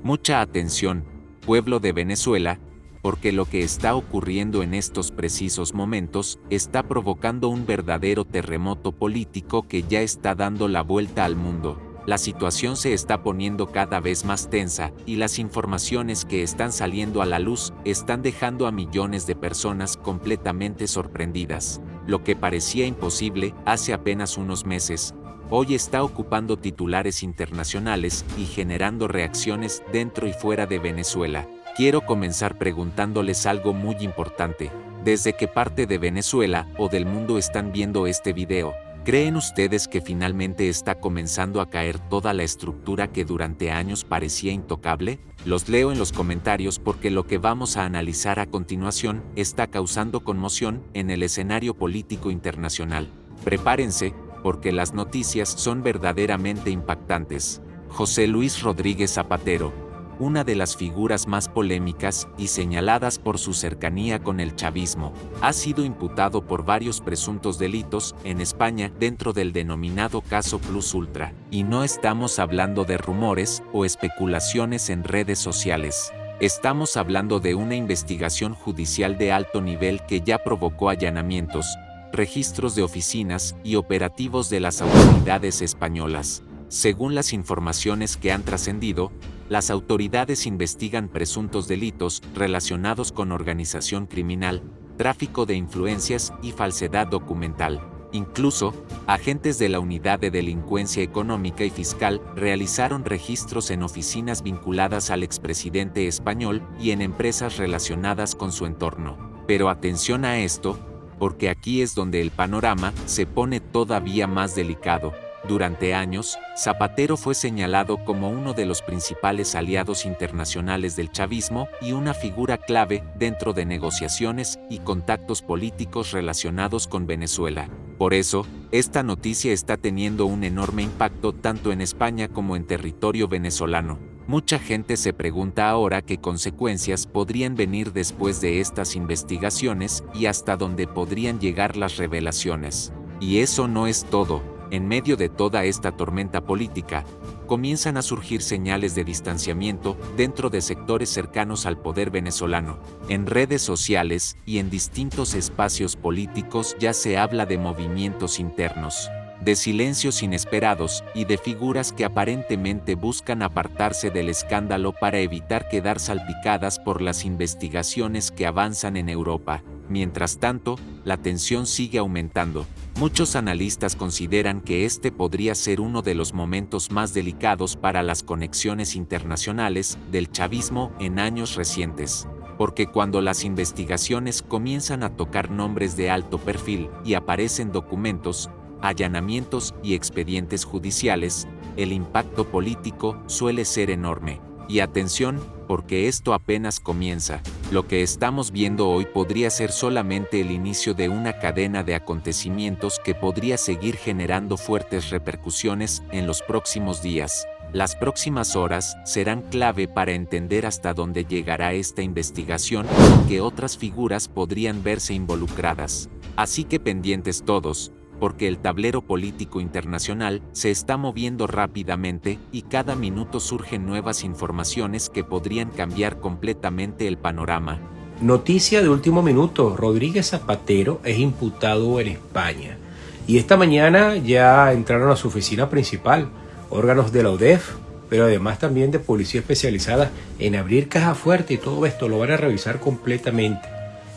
Mucha atención, pueblo de Venezuela, porque lo que está ocurriendo en estos precisos momentos está provocando un verdadero terremoto político que ya está dando la vuelta al mundo. La situación se está poniendo cada vez más tensa y las informaciones que están saliendo a la luz están dejando a millones de personas completamente sorprendidas. Lo que parecía imposible hace apenas unos meses, hoy está ocupando titulares internacionales y generando reacciones dentro y fuera de Venezuela. Quiero comenzar preguntándoles algo muy importante. ¿Desde qué parte de Venezuela o del mundo están viendo este video? ¿Creen ustedes que finalmente está comenzando a caer toda la estructura que durante años parecía intocable? Los leo en los comentarios porque lo que vamos a analizar a continuación está causando conmoción en el escenario político internacional. Prepárense, porque las noticias son verdaderamente impactantes. José Luis Rodríguez Zapatero, una de las figuras más polémicas y señaladas por su cercanía con el chavismo, ha sido imputado por varios presuntos delitos en España dentro del denominado caso Plus Ultra. Y no estamos hablando de rumores o especulaciones en redes sociales. Estamos hablando de una investigación judicial de alto nivel que ya provocó allanamientos, registros de oficinas y operativos de las autoridades españolas. Según las informaciones que han trascendido, las autoridades investigan presuntos delitos relacionados con organización criminal, tráfico de influencias y falsedad documental. Incluso, agentes de la Unidad de Delincuencia Económica y Fiscal realizaron registros en oficinas vinculadas al expresidente español y en empresas relacionadas con su entorno. Pero atención a esto, porque aquí es donde el panorama se pone todavía más delicado. Durante años, Zapatero fue señalado como uno de los principales aliados internacionales del chavismo y una figura clave dentro de negociaciones y contactos políticos relacionados con Venezuela. Por eso, esta noticia está teniendo un enorme impacto tanto en España como en territorio venezolano. Mucha gente se pregunta ahora qué consecuencias podrían venir después de estas investigaciones y hasta dónde podrían llegar las revelaciones. Y eso no es todo. En medio de toda esta tormenta política, comienzan a surgir señales de distanciamiento dentro de sectores cercanos al poder venezolano. En redes sociales y en distintos espacios políticos ya se habla de movimientos internos, de silencios inesperados y de figuras que aparentemente buscan apartarse del escándalo para evitar quedar salpicadas por las investigaciones que avanzan en Europa. Mientras tanto, la tensión sigue aumentando. Muchos analistas consideran que este podría ser uno de los momentos más delicados para las conexiones internacionales del chavismo en años recientes, porque cuando las investigaciones comienzan a tocar nombres de alto perfil y aparecen documentos, allanamientos y expedientes judiciales, el impacto político suele ser enorme. Y atención, porque esto apenas comienza. Lo que estamos viendo hoy podría ser solamente el inicio de una cadena de acontecimientos que podría seguir generando fuertes repercusiones en los próximos días. Las próximas horas serán clave para entender hasta dónde llegará esta investigación y qué otras figuras podrían verse involucradas. Así que pendientes todos, porque el tablero político internacional se está moviendo rápidamente y cada minuto surgen nuevas informaciones que podrían cambiar completamente el panorama. Noticia de último minuto: Rodríguez Zapatero es imputado en España. Y esta mañana ya entraron a su oficina principal órganos de la UDEF, pero además también de policía especializada en abrir caja fuerte, y todo esto lo van a revisar completamente.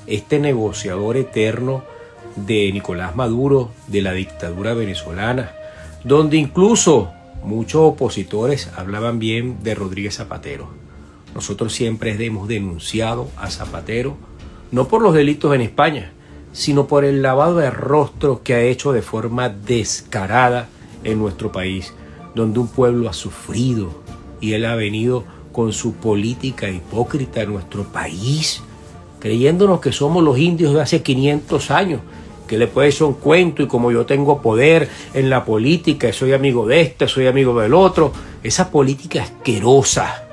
Este negociador eterno de Nicolás Maduro, de la dictadura venezolana, donde incluso muchos opositores hablaban bien de Rodríguez Zapatero. Nosotros siempre hemos denunciado a Zapatero, no por los delitos en España, sino por el lavado de rostro que ha hecho de forma descarada en nuestro país, donde un pueblo ha sufrido y él ha venido con su política hipócrita en nuestro país, creyéndonos que somos los indios de hace 500 años, que le puede ser un cuento y como yo tengo poder en la política, soy amigo de este, soy amigo del otro. Esa política asquerosa,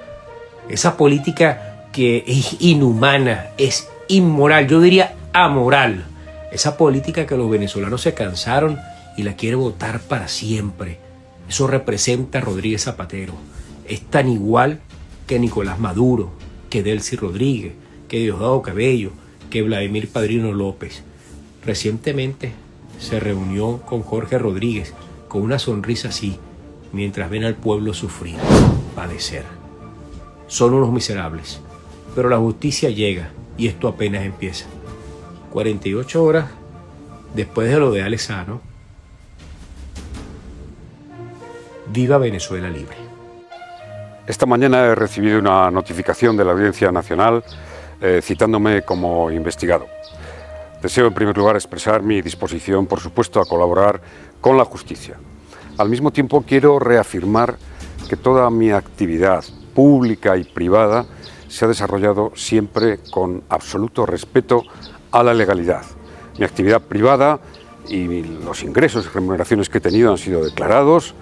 esa política que es inhumana, es inmoral, yo diría amoral. Esa política que los venezolanos se cansaron y la quiere votar para siempre. Eso representa a Rodríguez Zapatero. Es tan igual que Nicolás Maduro, que Delcy Rodríguez, que Diosdado Cabello, que Vladimir Padrino López. Recientemente se reunió con Jorge Rodríguez con una sonrisa así, mientras ven al pueblo sufrir, padecer. Son unos miserables, pero la justicia llega y esto apenas empieza. 48 horas después de lo de Alessandro, viva Venezuela libre. Esta mañana he recibido una notificación de la Audiencia Nacional citándome como investigado. Deseo en primer lugar expresar mi disposición, por supuesto, a colaborar con la justicia. Al mismo tiempo quiero reafirmar que toda mi actividad pública y privada se ha desarrollado siempre con absoluto respeto a la legalidad. Mi actividad privada y los ingresos y remuneraciones que he tenido han sido declarados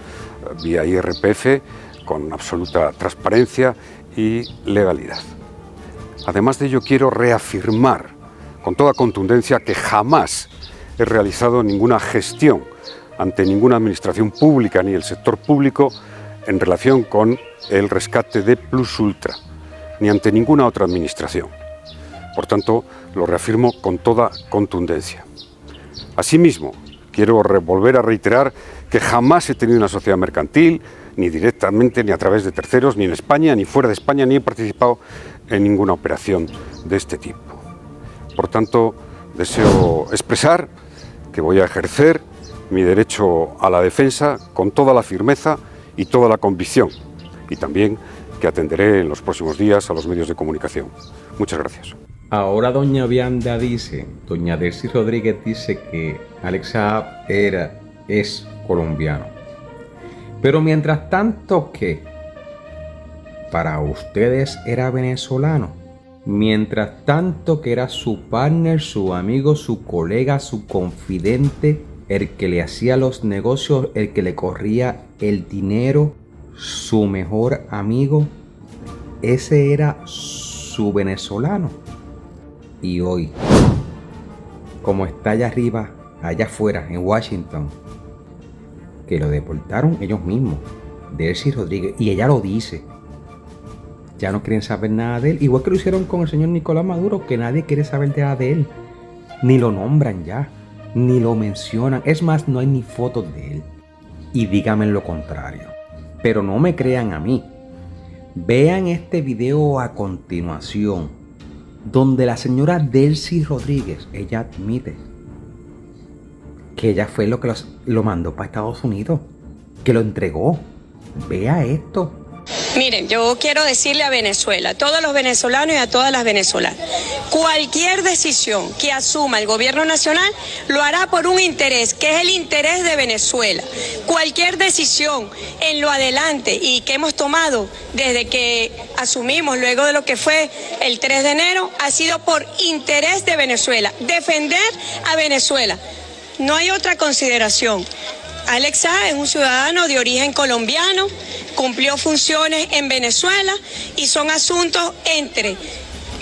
vía IRPF con absoluta transparencia y legalidad. Además de ello, quiero reafirmar con toda contundencia que jamás he realizado ninguna gestión ante ninguna administración pública ni el sector público en relación con el rescate de Plus Ultra, ni ante ninguna otra administración. Por tanto, lo reafirmo con toda contundencia. Asimismo, quiero volver a reiterar que jamás he tenido una sociedad mercantil, ni directamente, ni a través de terceros, ni en España, ni fuera de España, ni he participado en ninguna operación de este tipo. Por tanto, deseo expresar que voy a ejercer mi derecho a la defensa con toda la firmeza y toda la convicción, y también que atenderé en los próximos días a los medios de comunicación. Muchas gracias. Ahora doña Vianda dice, doña Delcy Rodríguez dice que Alex Saab es colombiano. Pero mientras tanto, ¿qué? Para ustedes era venezolano. Mientras tanto que era su partner, su amigo, su colega, su confidente, el que le hacía los negocios, el que le corría el dinero, su mejor amigo, ese era su venezolano. Y hoy, como está allá arriba, allá afuera, en Washington, que lo deportaron ellos mismos, Delcy Rodríguez, y ella lo dice, ya no quieren saber nada de él, igual que lo hicieron con el señor Nicolás Maduro, que nadie quiere saber nada de él, ni lo nombran ya, ni lo mencionan, es más, no hay ni fotos de él, y díganme lo contrario, pero no me crean a mí. Vean este video a continuación, donde la señora Delcy Rodríguez, ella admite que ella fue lo que lo mandó para Estados Unidos, que lo entregó. Vea esto. Miren, yo quiero decirle a Venezuela, a todos los venezolanos y a todas las venezolanas, cualquier decisión que asuma el gobierno nacional lo hará por un interés, que es el interés de Venezuela. Cualquier decisión en lo adelante y que hemos tomado desde que asumimos, luego de lo que fue el 3 de enero, ha sido por interés de Venezuela, defender a Venezuela. No hay otra consideración. Alex Saab es un ciudadano de origen colombiano, cumplió funciones en Venezuela y son asuntos entre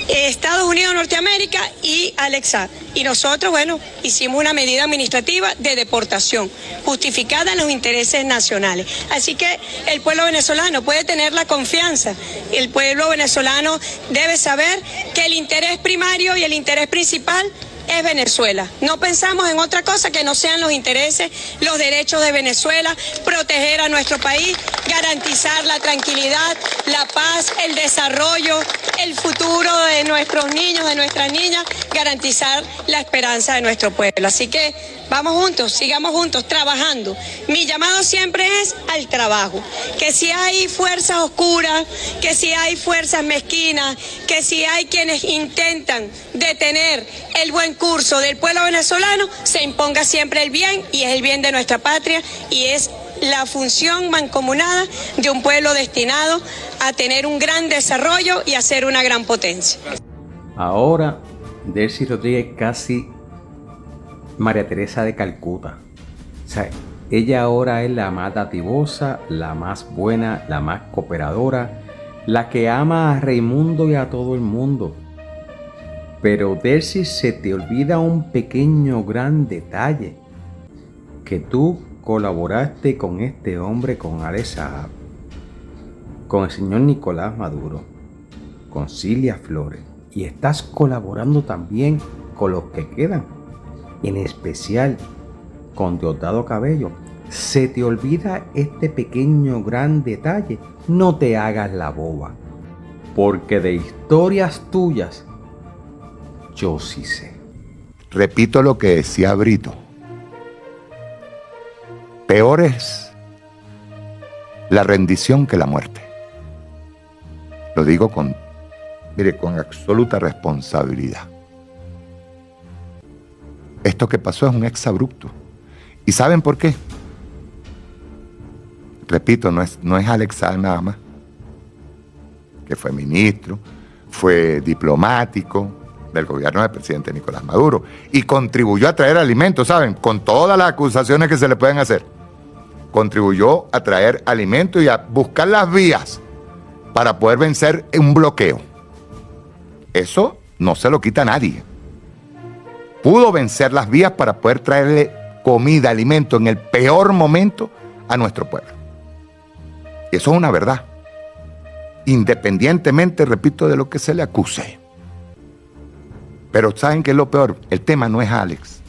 Estados Unidos de Norteamérica y Alex Saab. Y nosotros, bueno, hicimos una medida administrativa de deportación, justificada en los intereses nacionales. Así que el pueblo venezolano puede tener la confianza. El pueblo venezolano debe saber que el interés primario y el interés principal es Venezuela. No pensamos en otra cosa que no sean los intereses, los derechos de Venezuela, proteger a nuestro país, garantizar la tranquilidad, la paz, el desarrollo, el futuro de nuestros niños, de nuestras niñas, garantizar la esperanza de nuestro pueblo. Así que vamos juntos, sigamos juntos, trabajando. Mi llamado siempre es al trabajo. Que si hay fuerzas oscuras, que si hay fuerzas mezquinas, que si hay quienes intentan detener el buen curso del pueblo venezolano, se imponga siempre el bien, y es el bien de nuestra patria, y es la función mancomunada de un pueblo destinado a tener un gran desarrollo y a ser una gran potencia. Ahora, Delcy Rodríguez casi María Teresa de Calcuta. O sea, ella ahora es la más dadivosa, la más buena, la más cooperadora, la que ama a Raimundo y a todo el mundo. Pero Delcy, se te olvida un pequeño gran detalle, que tú colaboraste con este hombre, con Alex Saab. con el señor Nicolás Maduro, con Cilia Flores, y estás colaborando también con los que quedan, en especial con Diosdado Cabello, se te olvida este pequeño gran detalle. No te hagas la boba, porque de historias tuyas yo sí sé. Repito lo que decía Brito. Peor es la rendición que la muerte. Lo digo con absoluta responsabilidad. Esto que pasó es un exabrupto. ¿Y saben por qué? Repito, no es Alex Saab nada más, que fue ministro, fue diplomático del gobierno del presidente Nicolás Maduro y contribuyó a traer alimentos, ¿saben? Con todas las acusaciones que se le pueden hacer. Contribuyó a traer alimentos y a buscar las vías para poder vencer un bloqueo. Eso no se lo quita a nadie. Pudo vencer las vías para poder traerle comida, alimento en el peor momento a nuestro pueblo. Eso es una verdad. Independientemente, repito, de lo que se le acuse. Pero ¿saben qué es lo peor? El tema no es Alex.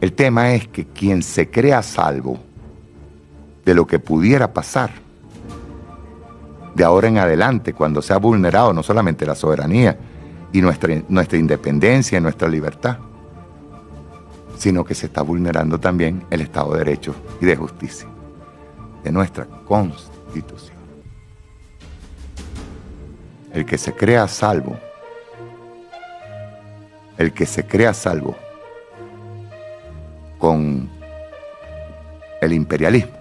El tema es que quien se crea salvo de lo que pudiera pasar de ahora en adelante, cuando se ha vulnerado no solamente la soberanía y nuestra independencia y nuestra libertad, sino que se está vulnerando también el Estado de Derecho y de Justicia de nuestra Constitución. El que se crea salvo, con el imperialismo,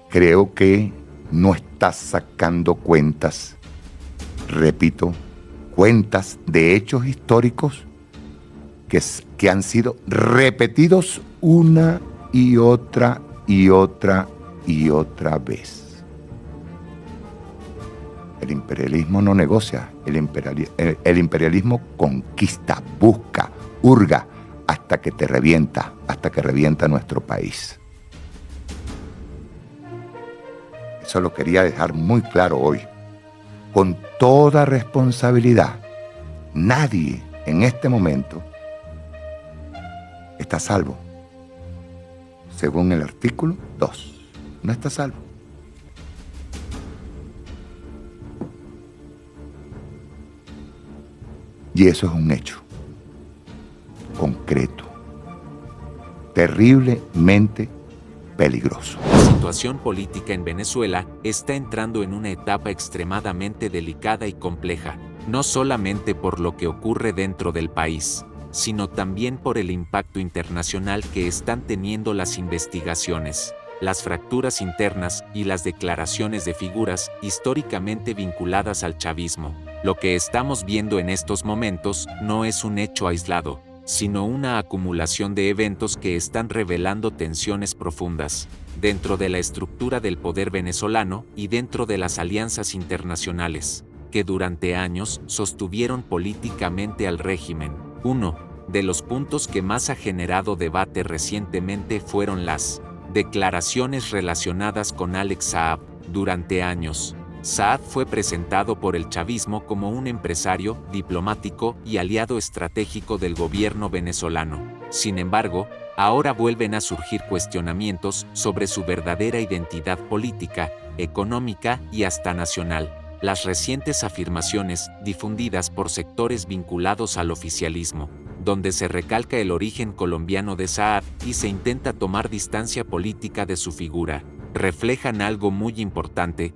creo que no está sacando cuentas, repito, cuentas de hechos históricos que han sido repetidos una y otra vez. El imperialismo no negocia, el imperialismo conquista, busca, hurga, hasta que revienta nuestro país. Eso lo quería dejar muy claro hoy, con toda responsabilidad. Nadie en este momento está a salvo. Según el artículo 2, no está a salvo. Y eso es un hecho concreto, terriblemente peligroso. La situación política en Venezuela está entrando en una etapa extremadamente delicada y compleja, no solamente por lo que ocurre dentro del país, sino también por el impacto internacional que están teniendo las investigaciones, las fracturas internas y las declaraciones de figuras históricamente vinculadas al chavismo. Lo que estamos viendo en estos momentos no es un hecho aislado, sino una acumulación de eventos que están revelando tensiones profundas dentro de la estructura del poder venezolano y dentro de las alianzas internacionales, que durante años sostuvieron políticamente al régimen. Uno de los puntos que más ha generado debate recientemente fueron las declaraciones relacionadas con Alex Saab. Durante años, Saab fue presentado por el chavismo como un empresario, diplomático y aliado estratégico del gobierno venezolano. Sin embargo, ahora vuelven a surgir cuestionamientos sobre su verdadera identidad política, económica y hasta nacional. Las recientes afirmaciones, difundidas por sectores vinculados al oficialismo, donde se recalca el origen colombiano de Saab y se intenta tomar distancia política de su figura, reflejan algo muy importante.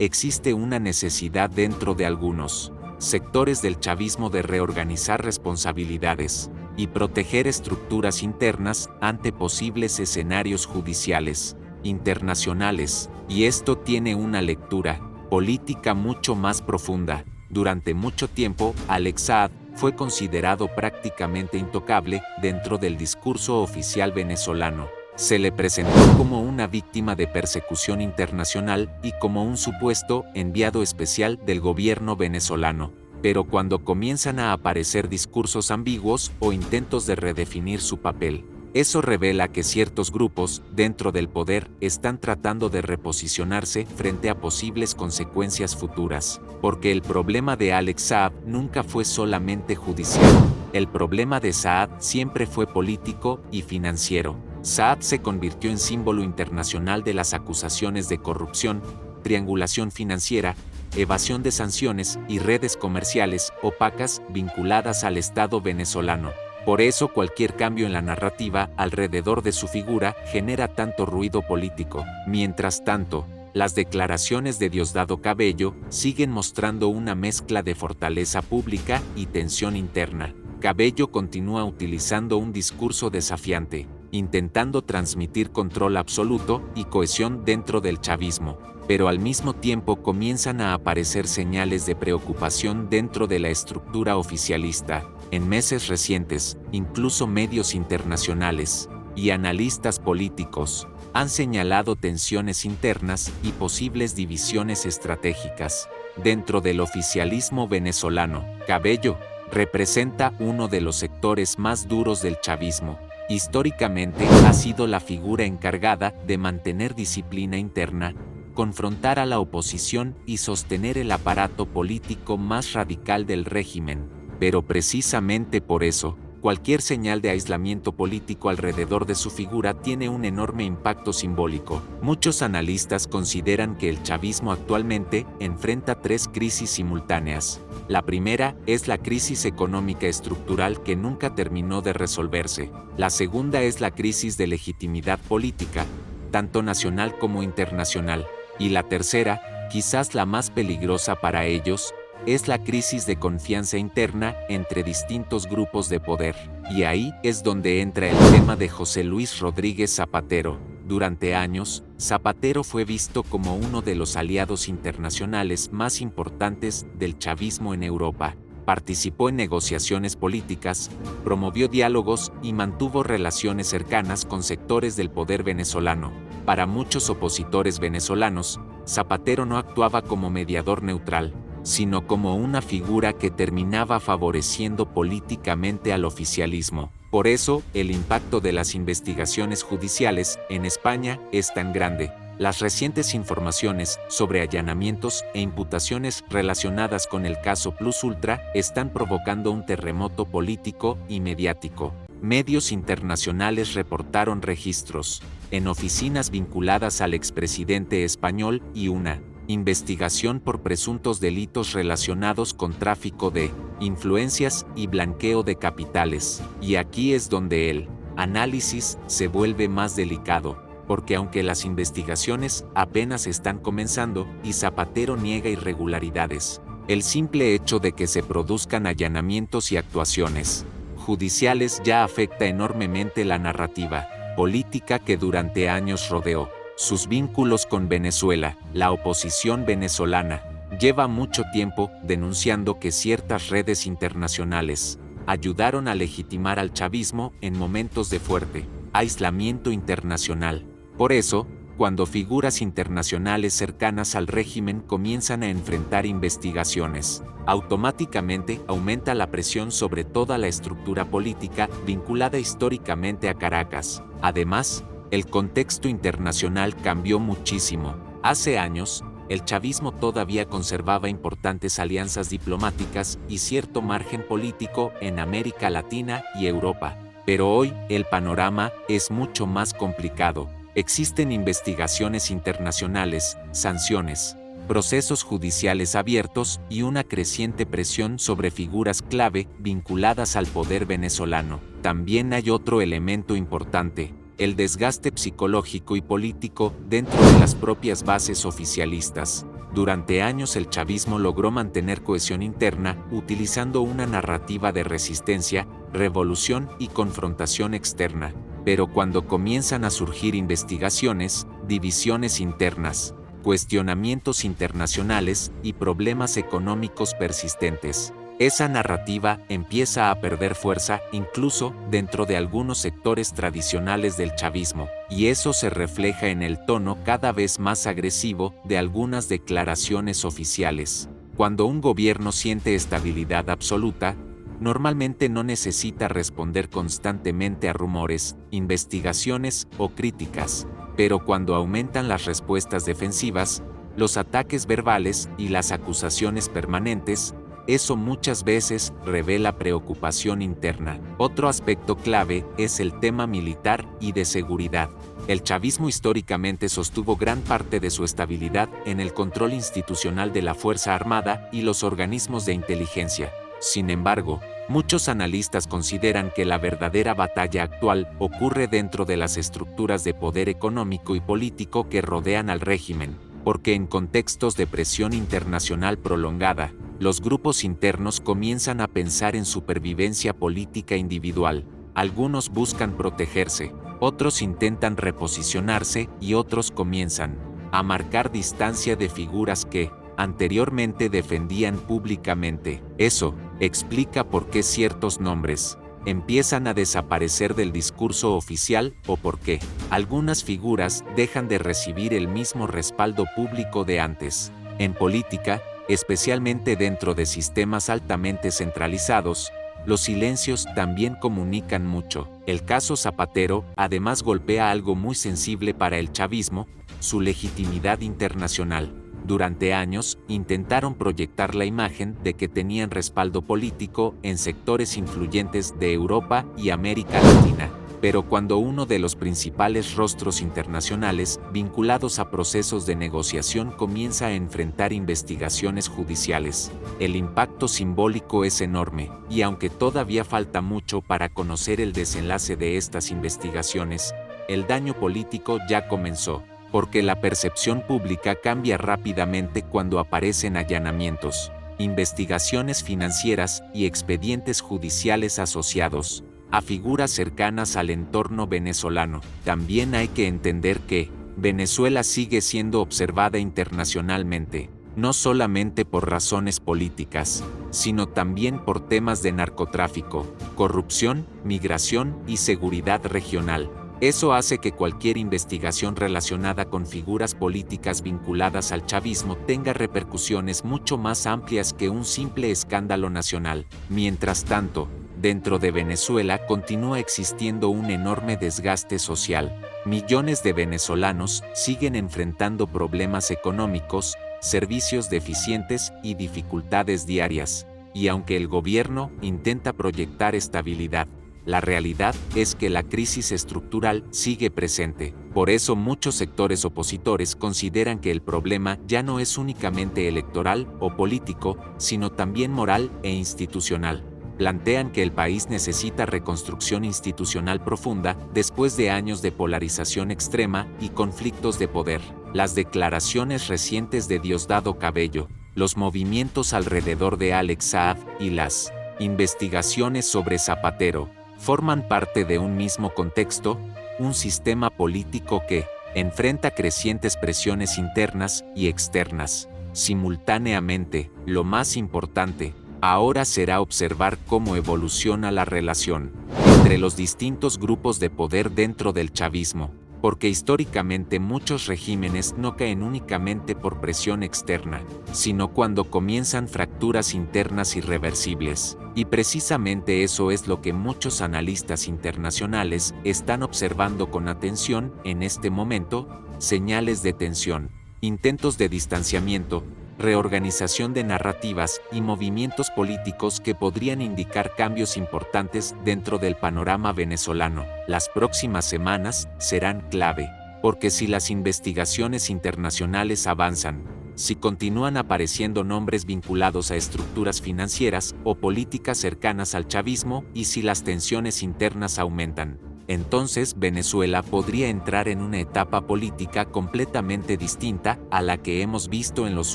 Existe una necesidad dentro de algunos sectores del chavismo de reorganizar responsabilidades y proteger estructuras internas ante posibles escenarios judiciales, internacionales, y esto tiene una lectura política mucho más profunda. Durante mucho tiempo, Alex Saab fue considerado prácticamente intocable dentro del discurso oficial venezolano. Se le presentó como una víctima de persecución internacional y como un supuesto enviado especial del gobierno venezolano. Pero cuando comienzan a aparecer discursos ambiguos o intentos de redefinir su papel, Eso revela que ciertos grupos, dentro del poder, están tratando de reposicionarse frente a posibles consecuencias futuras. Porque el problema de Alex Saab nunca fue solamente judicial. El problema de Saad siempre fue político y financiero. Saad se convirtió en símbolo internacional de las acusaciones de corrupción, triangulación financiera, evasión de sanciones y redes comerciales opacas vinculadas al Estado venezolano. Por eso cualquier cambio en la narrativa alrededor de su figura genera tanto ruido político. Mientras tanto, las declaraciones de Diosdado Cabello siguen mostrando una mezcla de fortaleza pública y tensión interna. Cabello continúa utilizando un discurso desafiante, intentando transmitir control absoluto y cohesión dentro del chavismo, pero al mismo tiempo comienzan a aparecer señales de preocupación dentro de la estructura oficialista. En meses recientes, incluso medios internacionales y analistas políticos han señalado tensiones internas y posibles divisiones estratégicas. Dentro del oficialismo venezolano, Cabello representa uno de los sectores más duros del chavismo. Históricamente ha sido la figura encargada de mantener disciplina interna, confrontar a la oposición y sostener el aparato político más radical del régimen. Pero precisamente por eso, cualquier señal de aislamiento político alrededor de su figura tiene un enorme impacto simbólico. Muchos analistas consideran que el chavismo actualmente enfrenta 3 crisis simultáneas. La primera es la crisis económica estructural que nunca terminó de resolverse. La segunda es la crisis de legitimidad política, tanto nacional como internacional. Y la tercera, quizás la más peligrosa para ellos, es la crisis de confianza interna entre distintos grupos de poder. Y ahí es donde entra el tema de José Luis Rodríguez Zapatero. Durante años, Zapatero fue visto como uno de los aliados internacionales más importantes del chavismo en Europa. Participó en negociaciones políticas, promovió diálogos y mantuvo relaciones cercanas con sectores del poder venezolano. Para muchos opositores venezolanos, Zapatero no actuaba como mediador neutral, sino como una figura que terminaba favoreciendo políticamente al oficialismo. Por eso, el impacto de las investigaciones judiciales en España es tan grande. Las recientes informaciones sobre allanamientos e imputaciones relacionadas con el caso Plus Ultra están provocando un terremoto político y mediático. Medios internacionales reportaron registros en oficinas vinculadas al expresidente español y una investigación por presuntos delitos relacionados con tráfico de influencias y blanqueo de capitales. Y aquí es donde el análisis se vuelve más delicado, porque aunque las investigaciones apenas están comenzando y Zapatero niega irregularidades, el simple hecho de que se produzcan allanamientos y actuaciones judiciales ya afecta enormemente la narrativa política que durante años rodeó sus vínculos con Venezuela. La oposición venezolana lleva mucho tiempo denunciando que ciertas redes internacionales ayudaron a legitimar al chavismo en momentos de fuerte aislamiento internacional. Por eso, cuando figuras internacionales cercanas al régimen comienzan a enfrentar investigaciones, automáticamente aumenta la presión sobre toda la estructura política vinculada históricamente a Caracas. Además, el contexto internacional cambió muchísimo. Hace años, el chavismo todavía conservaba importantes alianzas diplomáticas y cierto margen político en América Latina y Europa. Pero hoy, el panorama es mucho más complicado. Existen investigaciones internacionales, sanciones, procesos judiciales abiertos y una creciente presión sobre figuras clave vinculadas al poder venezolano. También hay otro elemento importante: el desgaste psicológico y político dentro de las propias bases oficialistas. Durante años el chavismo logró mantener cohesión interna utilizando una narrativa de resistencia, revolución y confrontación externa. Pero cuando comienzan a surgir investigaciones, divisiones internas, cuestionamientos internacionales y problemas económicos persistentes, esa narrativa empieza a perder fuerza incluso dentro de algunos sectores tradicionales del chavismo, y eso se refleja en el tono cada vez más agresivo de algunas declaraciones oficiales. Cuando un gobierno siente estabilidad absoluta, normalmente no necesita responder constantemente a rumores, investigaciones o críticas, pero cuando aumentan las respuestas defensivas, los ataques verbales y las acusaciones permanentes, eso muchas veces revela preocupación interna. Otro aspecto clave es el tema militar y de seguridad. El chavismo históricamente sostuvo gran parte de su estabilidad en el control institucional de la Fuerza Armada y los organismos de inteligencia. Sin embargo, muchos analistas consideran que la verdadera batalla actual ocurre dentro de las estructuras de poder económico y político que rodean al régimen, porque en contextos de presión internacional prolongada, los grupos internos comienzan a pensar en supervivencia política individual. Algunos buscan protegerse, otros intentan reposicionarse y otros comienzan a marcar distancia de figuras que anteriormente defendían públicamente. Eso explica por qué ciertos nombres empiezan a desaparecer del discurso oficial o por qué algunas figuras dejan de recibir el mismo respaldo público de antes. En política, especialmente dentro de sistemas altamente centralizados, los silencios también comunican mucho. El caso Zapatero además golpea algo muy sensible para el chavismo, su legitimidad internacional. Durante años, intentaron proyectar la imagen de que tenían respaldo político en sectores influyentes de Europa y América Latina. Pero cuando uno de los principales rostros internacionales vinculados a procesos de negociación comienza a enfrentar investigaciones judiciales, el impacto simbólico es enorme, y aunque todavía falta mucho para conocer el desenlace de estas investigaciones, el daño político ya comenzó, porque la percepción pública cambia rápidamente cuando aparecen allanamientos, investigaciones financieras y expedientes judiciales asociados a figuras cercanas al entorno venezolano. También hay que entender que Venezuela sigue siendo observada internacionalmente, no solamente por razones políticas, sino también por temas de narcotráfico, corrupción, migración y seguridad regional. Eso hace que cualquier investigación relacionada con figuras políticas vinculadas al chavismo tenga repercusiones mucho más amplias que un simple escándalo nacional. Mientras tanto, dentro de Venezuela continúa existiendo un enorme desgaste social. Millones de venezolanos siguen enfrentando problemas económicos, servicios deficientes y dificultades diarias. Y aunque el gobierno intenta proyectar estabilidad, la realidad es que la crisis estructural sigue presente. Por eso muchos sectores opositores consideran que el problema ya no es únicamente electoral o político, sino también moral e institucional. Plantean que el país necesita reconstrucción institucional profunda después de años de polarización extrema y conflictos de poder. Las declaraciones recientes de Diosdado Cabello, los movimientos alrededor de Alex Saab y las investigaciones sobre Zapatero forman parte de un mismo contexto, un sistema político que enfrenta crecientes presiones internas y externas. Simultáneamente, lo más importante ahora será observar cómo evoluciona la relación entre los distintos grupos de poder dentro del chavismo, porque históricamente muchos regímenes no caen únicamente por presión externa, sino cuando comienzan fracturas internas irreversibles. Y precisamente eso es lo que muchos analistas internacionales están observando con atención en este momento: señales de tensión, intentos de distanciamiento, reorganización de narrativas y movimientos políticos que podrían indicar cambios importantes dentro del panorama venezolano. Las próximas semanas serán clave, porque si las investigaciones internacionales avanzan, si continúan apareciendo nombres vinculados a estructuras financieras o políticas cercanas al chavismo y si las tensiones internas aumentan, entonces Venezuela podría entrar en una etapa política completamente distinta a la que hemos visto en los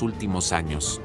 últimos años.